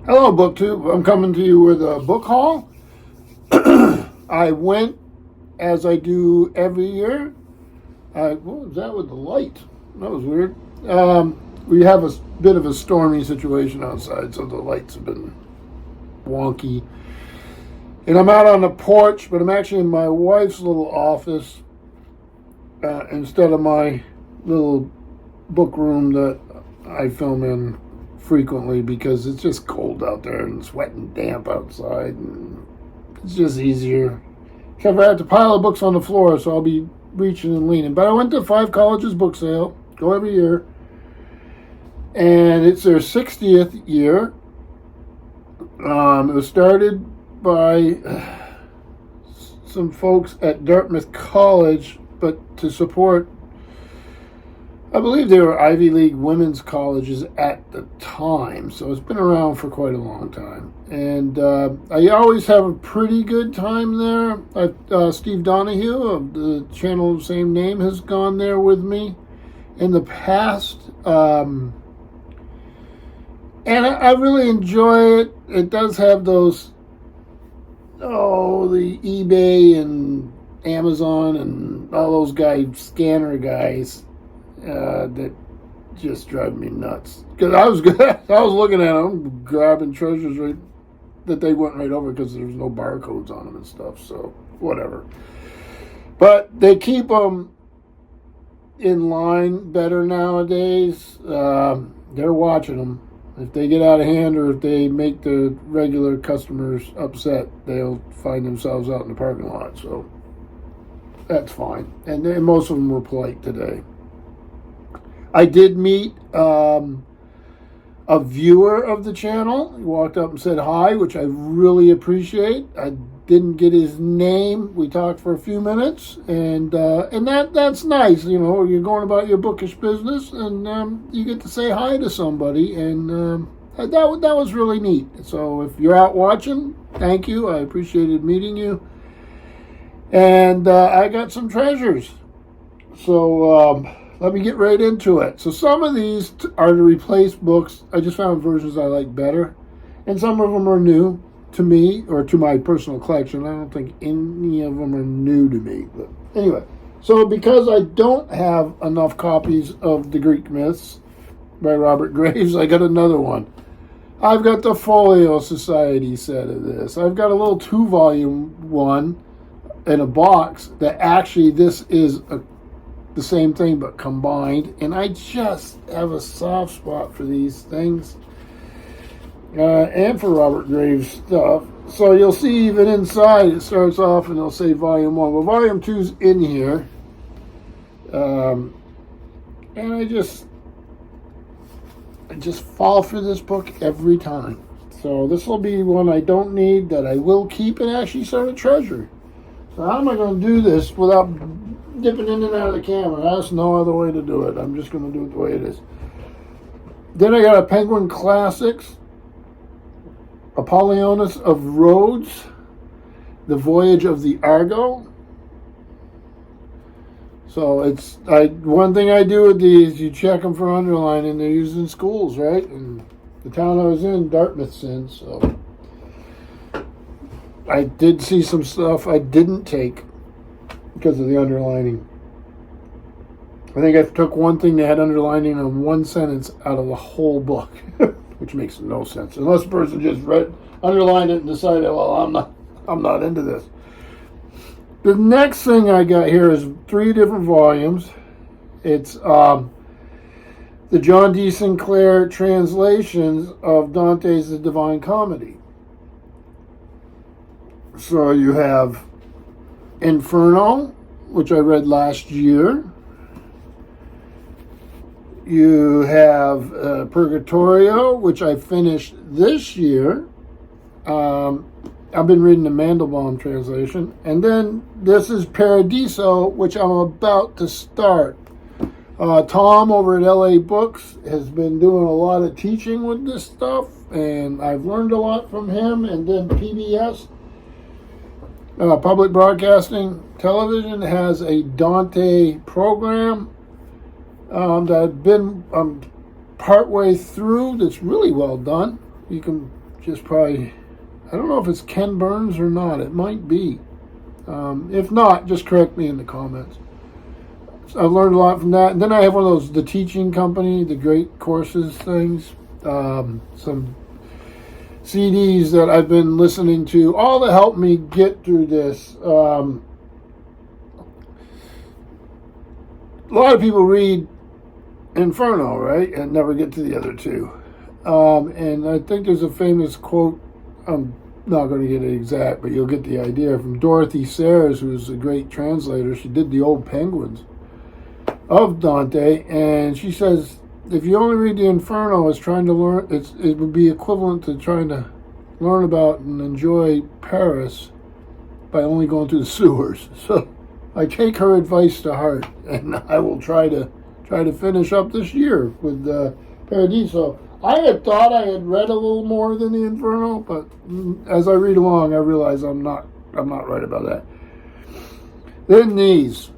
Hello, BookTube. I'm coming to you with a book haul. I went, as I do every year. What was that with the light? That was weird. We have a bit of a stormy situation outside, so the lights have been wonky. And I'm out on the porch, but I'm actually in my wife's little office instead of my little book room that I film in frequently because it's just cold out there and it's wet and damp outside, and it's just easier. Except I have to pile of books on the floor, so I'll be reaching and leaning. But I went to Five Colleges book sale, go every year, and it's their 60th year. It was started by some folks at Dartmouth College, but to support, I believe they were Ivy League women's colleges at the time, so it's been around for quite a long time. And I always have a pretty good time there. Steve Donahue of the channel of the same name has gone there with me in the past. And I really enjoy it. It does have those, the eBay and Amazon and all those scanner guys that just drive me nuts. Because I was looking at them, grabbing treasures that they went right over because there's no barcodes on them and stuff. So whatever. But they keep them in line better nowadays. They're watching them. If they get out of hand or if they make the regular customers upset, they'll find themselves out in the parking lot. So that's fine. And most of them were polite today. I did meet a viewer of the channel. He walked up and said hi, which I really appreciate. I didn't get his name. We talked for a few minutes, and that's nice. You know, you're going about your bookish business, and you get to say hi to somebody, and that was really neat. So if you're out watching, thank you. I appreciated meeting you, and I got some treasures. So let me get right into it. So some of these are to replace books. I just found versions I like better, and some of them are new to me or to my personal collection. I don't think any of them are new to me. But anyway, so because I don't have enough copies of The Greek Myths by Robert Graves, I got another one. I've got the Folio Society set of this. I've got a little 2-volume one in a box that actually this is the same thing but combined, and I just have a soft spot for these things and for Robert Graves stuff. So you'll see even inside it starts off and it'll say volume 1. Well, volume 2's in here, and I just fall for this book every time. So this will be one I don't need that I will keep and actually sort of treasure. So how am I going to do this without dipping in and out of the camera? That's no other way to do it. I'm just going to do it the way it is. Then I got a Penguin Classics, Apollonius of Rhodes, The Voyage of the Argo. So one thing I do with these, you check them for underlining. They're used in schools, right? And the town I was in, Dartmouth's in, so I did see some stuff I didn't take because of the underlining. I think I took one thing that had underlining on one sentence out of the whole book, which makes no sense unless the person just underlined it and decided, well, I'm not into this. The next thing I got here is 3 different volumes. It's the John D. Sinclair translations of Dante's The Divine Comedy. So you have Inferno, which I read last year. You have Purgatorio, which I finished this year. I've been reading the Mandelbaum translation. And then this is Paradiso, which I'm about to start. Tom over at LA Books has been doing a lot of teaching with this stuff, and I've learned a lot from him. And then PBS, Public Broadcasting Television, has a Dante program that I've been partway through that's really well done. You can just probably, I don't know if it's Ken Burns or not. It might be. If not, just correct me in the comments. So I've learned a lot from that. And then I have one of those, the teaching company, the great courses things. Some CDs that I've been listening to, all to help me get through this. A lot of people read Inferno, right, and never get to the other two. And I think there's a famous quote, I'm not going to get it exact, but you'll get the idea, from Dorothy Sayers, who's a great translator. She did the Old Penguins of Dante, and she says, if you only read the Inferno as trying to learn, it would be equivalent to trying to learn about and enjoy Paris by only going through the sewers. So I take her advice to heart, and I will try to finish up this year with Paradiso. I had thought I had read a little more than the Inferno, but as I read along, I realize I'm not right about that. Then these.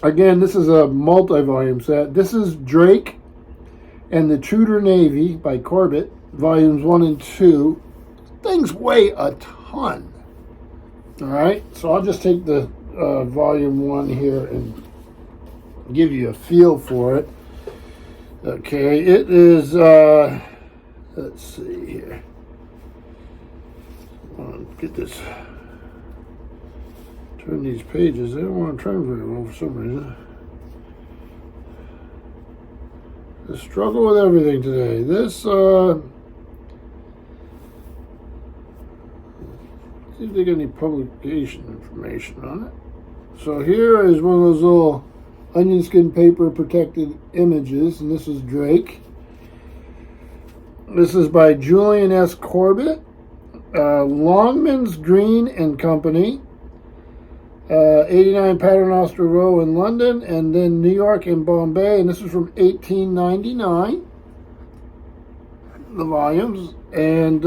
Again, this is a multi-volume set. This is Drake and the Tudor Navy by Corbett, volumes 1 and 2. Things weigh a ton. All right, so I'll just take the volume 1 here and give you a feel for it. Okay, it is, let's see here. Get this. Turn these pages. They don't want to turn very well for some reason. The struggle with everything today. This, see if they get any publication information on it. So here is one of those little onion skin paper protected images, and this is Drake. This is by Julian S. Corbett, Longmans Green and Company, 89 Paternoster Row in London, and then New York and Bombay, and this is from 1899, the volumes. And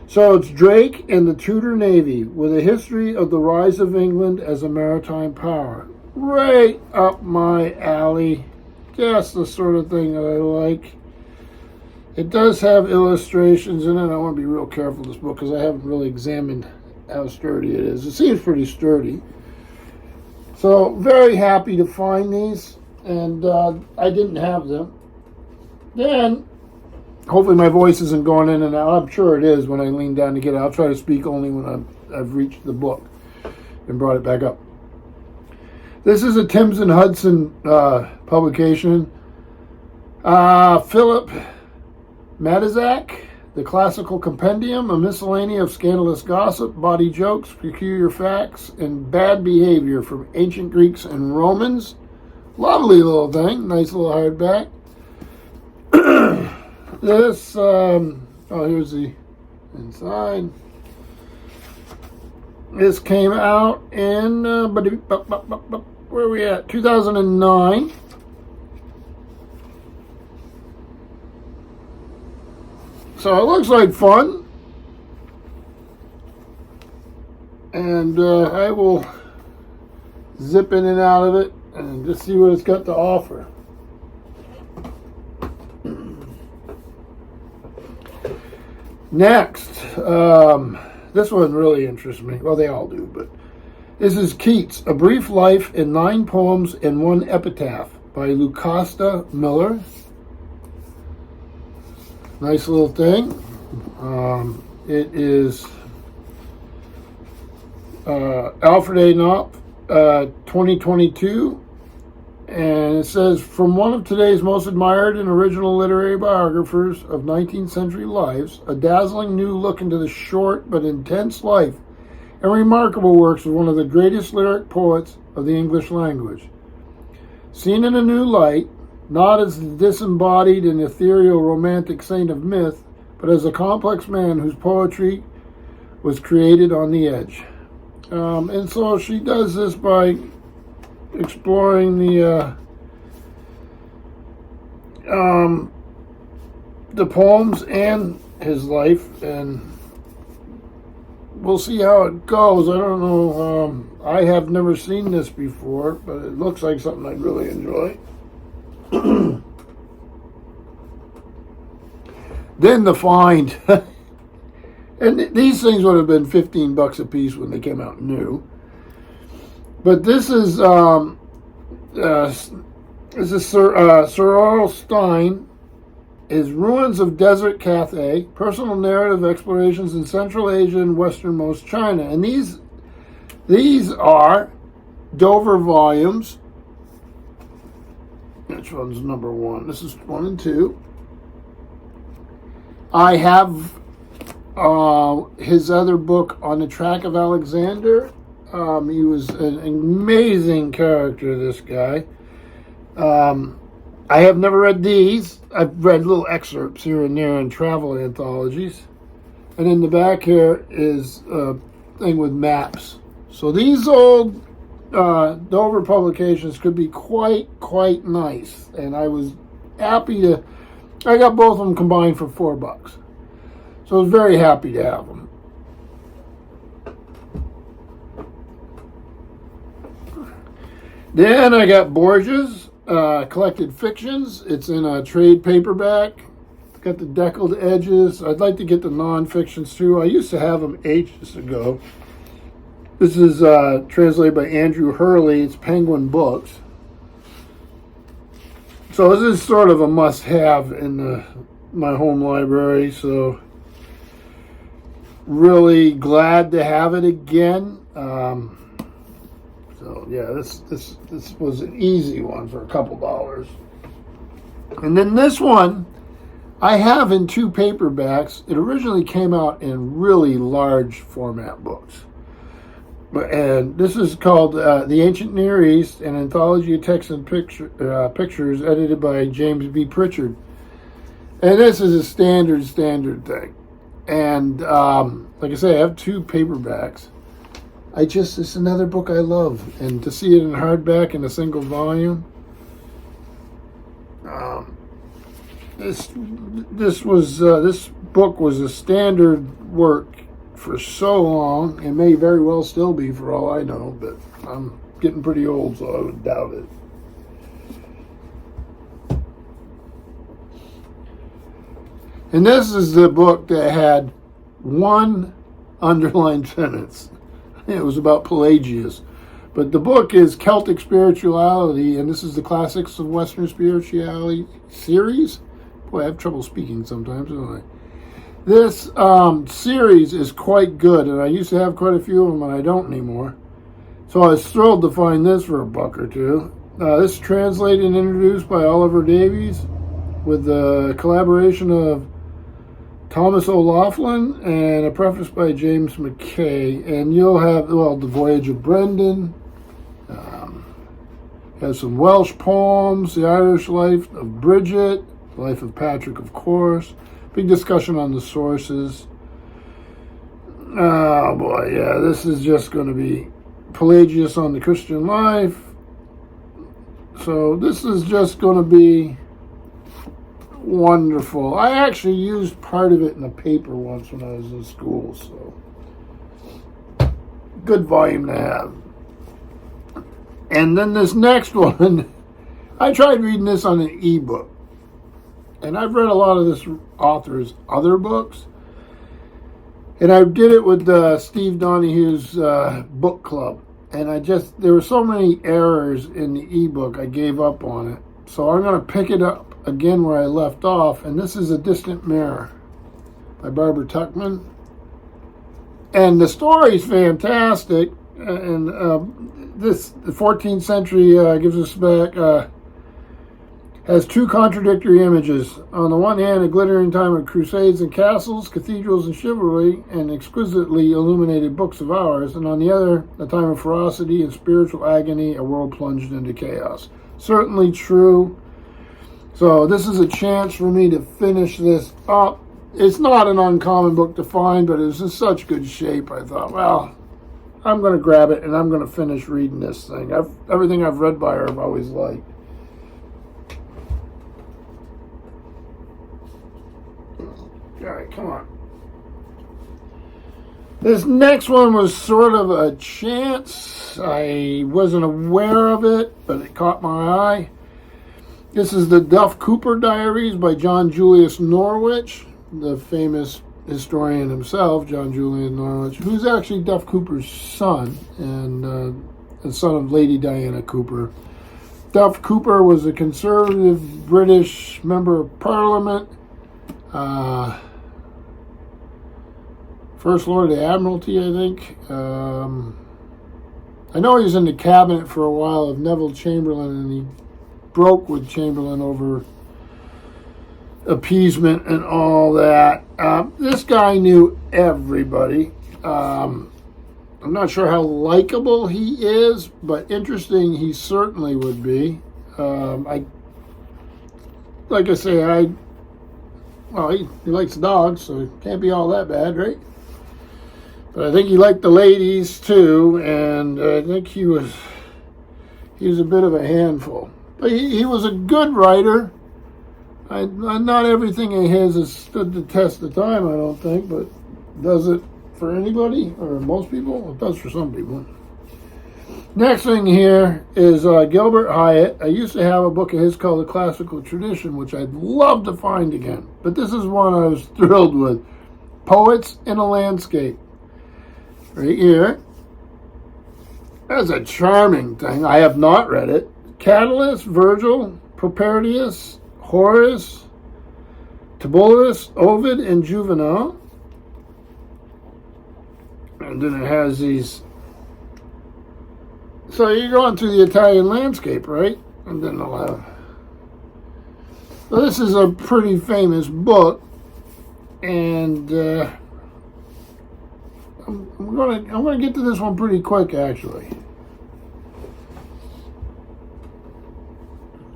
so it's Drake and the Tudor Navy, with a history of the rise of England as a maritime power. Right up my alley. Just the sort of thing that I like. It does have illustrations in it. I want to be real careful with this book because I haven't really examined how sturdy it is. It seems pretty sturdy. So very happy to find these, and I didn't have them. Then, hopefully my voice isn't going in and out. I'm sure it is when I lean down to get it. I'll try to speak only when I've reached the book and brought it back up. This is a Timms and Hudson publication. Philip Matizak, The Classical Compendium, a miscellany of scandalous gossip, bawdy jokes, peculiar facts, and bad behavior from ancient Greeks and Romans. Lovely little thing. Nice little hardback. This, here's the inside. This came out in, where are we at? 2009. So it looks like fun. And I will zip in and out of it and just see what it's got to offer. Next, this one really interests me. Well, they all do, but this is Keats, A Brief Life in 9 Poems and 1 Epitaph by Lucasta Miller. Nice little thing. It is Alfred A. Knopf, 2022. And it says, from one of today's most admired and original literary biographers of 19th century lives, a dazzling new look into the short but intense life and remarkable works of one of the greatest lyric poets of the English language. Seen in a new light, not as the disembodied and ethereal romantic saint of myth, but as a complex man whose poetry was created on the edge. And so she does this by exploring the poems and his life, and we'll see how it goes. I don't know. I have never seen this before, but it looks like something I'd really enjoy. Then the find, and these things would have been $15 a piece when they came out new. But this is Sir Earl Stein, his Ruins of Desert Cathay, Personal Narrative Explorations in Central Asia and Westernmost China. And these are Dover volumes. Which one's number one? This is 1 and 2. I have his other book, On the Track of Alexander. He was an amazing character, this guy. I have never read these. I've read little excerpts here and there in travel anthologies. And in the back here is a thing with maps. So these old Dover publications could be quite nice. And I was happy to... I got both of them combined for $4. So I was very happy to have them. Then I got Borges, Collected Fictions. It's in a trade paperback. It's got the deckled edges. I'd like to get the non-fictions too. I used to have them ages ago. This is translated by Andrew Hurley. It's Penguin Books. So this is sort of a must-have in my home library. So really glad to have it again. So yeah, this was an easy one for a couple dollars. And then this one I have in 2 paperbacks. It originally came out in really large format books. And this is called The Ancient Near East, an anthology of texts and pictures edited by James B. Pritchard. And this is a standard thing. And like I say, I have 2 paperbacks. It's another book I love. And to see it in hardback in a single volume, this book was a standard work for so long. It may very well still be, for all I know, but I'm getting pretty old, so I would doubt it. And this is the book that had one underlined sentence. It was about Pelagius. But the book is Celtic Spirituality, and this is the Classics of Western Spirituality series. Boy, I have trouble speaking sometimes, don't I? This series is quite good, and I used to have quite a few of them, and I don't anymore. So I was thrilled to find this for $1 or $2. This is translated and introduced by Oliver Davies with the collaboration of Thomas O'Loughlin and a preface by James McKay. And you'll have, The Voyage of Brendan. Has some Welsh poems, The Irish Life of Bridget, The Life of Patrick, of course. Big discussion on the sources. Oh boy, yeah, this is just going to be Pelagius on the Christian life. So this is just going to be wonderful. I actually used part of it in a paper once when I was in school, so good volume to have. And then this next one, I tried reading this on an ebook. And I've read a lot of this author's other books. And I did it with Steve Donahue's book club. And there were so many errors in the ebook, I gave up on it. So I'm going to pick it up again where I left off. And this is A Distant Mirror by Barbara Tuchman. And the story's fantastic. And the 14th century gives us back... has 2 contradictory images. On the one hand, a glittering time of crusades and castles, cathedrals and chivalry, and exquisitely illuminated books of hours. And on the other, a time of ferocity and spiritual agony, a world plunged into chaos. Certainly true. So this is a chance for me to finish this up. It's not an uncommon book to find, but it was in such good shape. I thought, well, I'm going to grab it and I'm going to finish reading this thing. Everything I've read by her I've always liked. All right, come on. This next one was sort of a chance. I wasn't aware of it, but it caught my eye. This is the Duff Cooper Diaries by John Julius Norwich. the famous historian himself, John Julian Norwich, who's actually Duff Cooper's son, and the son of Lady Diana Cooper. Duff Cooper was a conservative British member of Parliament, First Lord of the Admiralty, I think. I know he was in the cabinet for a while of Neville Chamberlain, and he broke with Chamberlain over appeasement and all that. This guy knew everybody. I'm not sure how likable he is, but interesting he certainly would be. He likes dogs, so it can't be all that bad, right? But I think he liked the ladies too, and I think he was a bit of a handful. But he was a good writer. Not everything of his has stood the test of time, I don't think, but does it for anybody, or most people? It does for some people. Next thing here is Gilbert Hyatt. I used to have a book of his called The Classical Tradition, which I'd love to find again. But this is one I was thrilled with. Poets in a Landscape. Right here. That's a charming thing. I have not read it. Catullus, Virgil, Propertius, Horace, Tibullus, Ovid, and Juvenal. And then it has these. So you're going through the Italian landscape, right? And then they'll have. So this is a pretty famous book, and I'm gonna get to this one pretty quick, actually.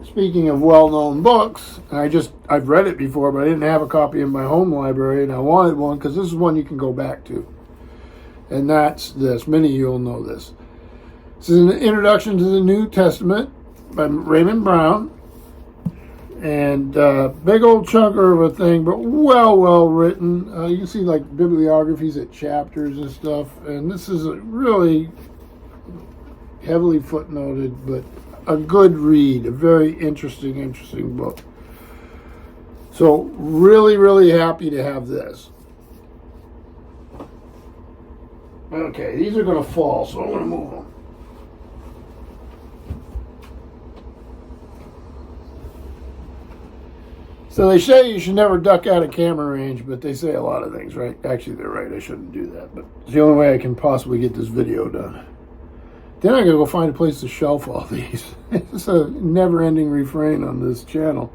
Speaking of well-known books, I've read it before, but I didn't have a copy in my home library, and I wanted one because this is one you can go back to. And that's this. Many of you will know this. This is an introduction to the New Testament by Raymond Brown. And big old chunker of a thing, but well written. You can see like bibliographies at chapters and stuff. And this is a really heavily footnoted, but a good read. A very interesting book. So really happy to have this. Okay, these are going to fall, so I'm going to move them. So they say you should never duck out of camera range, but they say a lot of things, right? Actually, they're right. I shouldn't do that, but it's the only way I can possibly get this video done. Then I gotta go find a place to shelf all these. It's a never-ending refrain on this channel.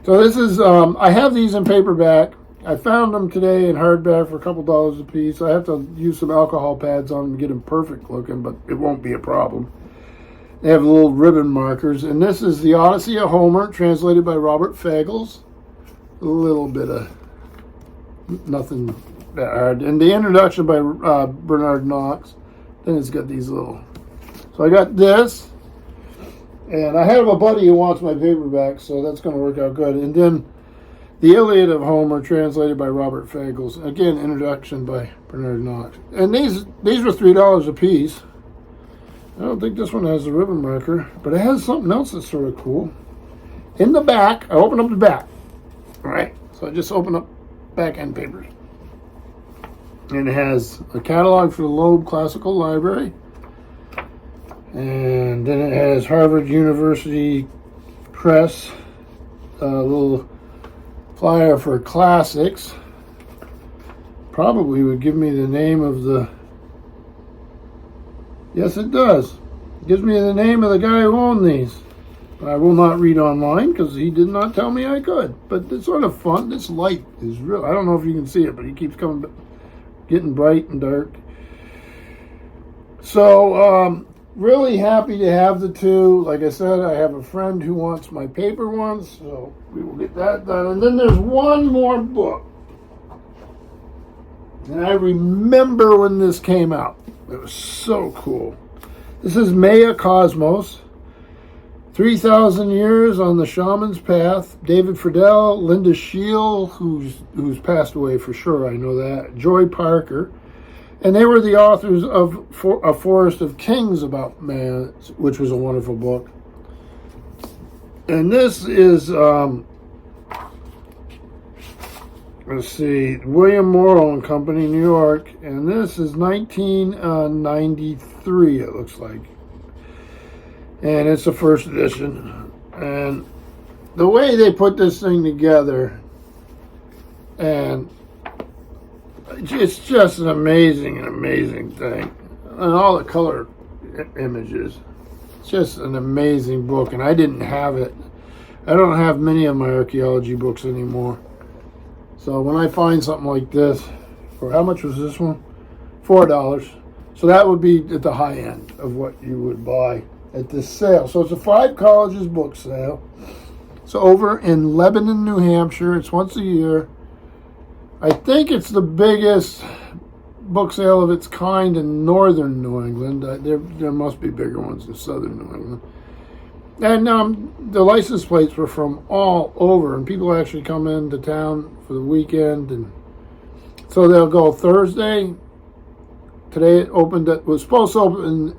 So this is, I have these in paperback. I found them today in hardback for a couple dollars a piece. I have to use some alcohol pads on them to get them perfect looking, but it won't be a problem. They have little ribbon markers. And this is The Odyssey of Homer, translated by Robert Fagles. A little bit of nothing that hard. And the introduction by Bernard Knox. Then it's got these little. So I got this. And I have a buddy who wants my paperback, so that's going to work out good. And then The Iliad of Homer, translated by Robert Fagles. Again, introduction by Bernard Knox. And these were $3 a piece. I don't think this one has a ribbon marker, but it has something else that's sort of cool. In the back, I open up the back. All right, so I just open up back end papers. And it has a catalog for the Loeb Classical Library. And then it has Harvard University Press, a little flyer for classics. Probably would give me the name of the... Yes, it does. It gives me the name of the guy who owned these. I will not read online because he did not tell me I could. But it's sort of fun. This light is real. I don't know if you can see it, but he keeps getting bright and dark. So, really happy to have the two. Like I said, I have a friend who wants my paper ones, so we will get that done. And then there's one more book. And I remember when this came out. It was so cool. This is Mea Cosmos. 3,000 Years on the Shaman's Path. David Friedel, Linda Scheel, who's passed away for sure, I know that. Joy Parker. And they were the authors of A Forest of Kings about man, which was a wonderful book. And this is let's see, William Morrow and Company, New York, and this is 1993. It looks like, and it's the first edition. And the way they put this thing together, and it's just an amazing thing, and all the color images. It's just an amazing book, and I didn't have it. I don't have many of my archaeology books anymore. So when I find something like this, for how much was this one? $4. So that would be at the high end of what you would buy at this sale. So it's a 5 colleges book sale. It's over in Lebanon, New Hampshire. It's once a year. I think it's the biggest book sale of its kind in northern New England. There must be bigger ones in southern New England. And the license plates were from all over, and people actually come into town for the weekend. And so they'll go Thursday. Today it opened was supposed to open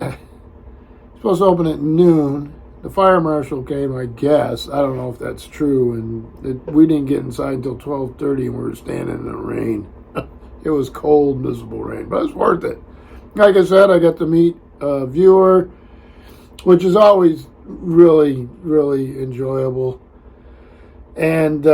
at noon. The fire marshal came, I guess. I don't know if that's true. And we didn't get inside until 12:30, and we were standing in the rain. It was cold, miserable rain, but it's worth it. Like I said, I got to meet a viewer, which is always really enjoyable. And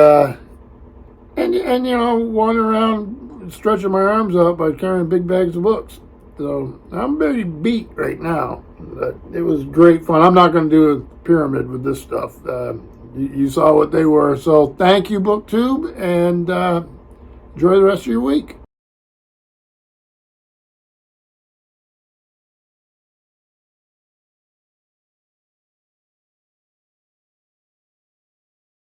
wandering around stretching my arms out by carrying big bags of books. So I'm very beat right now. But it was great fun. I'm not going to do a pyramid with this stuff. You saw what they were. So thank you, BookTube, and enjoy the rest of your week.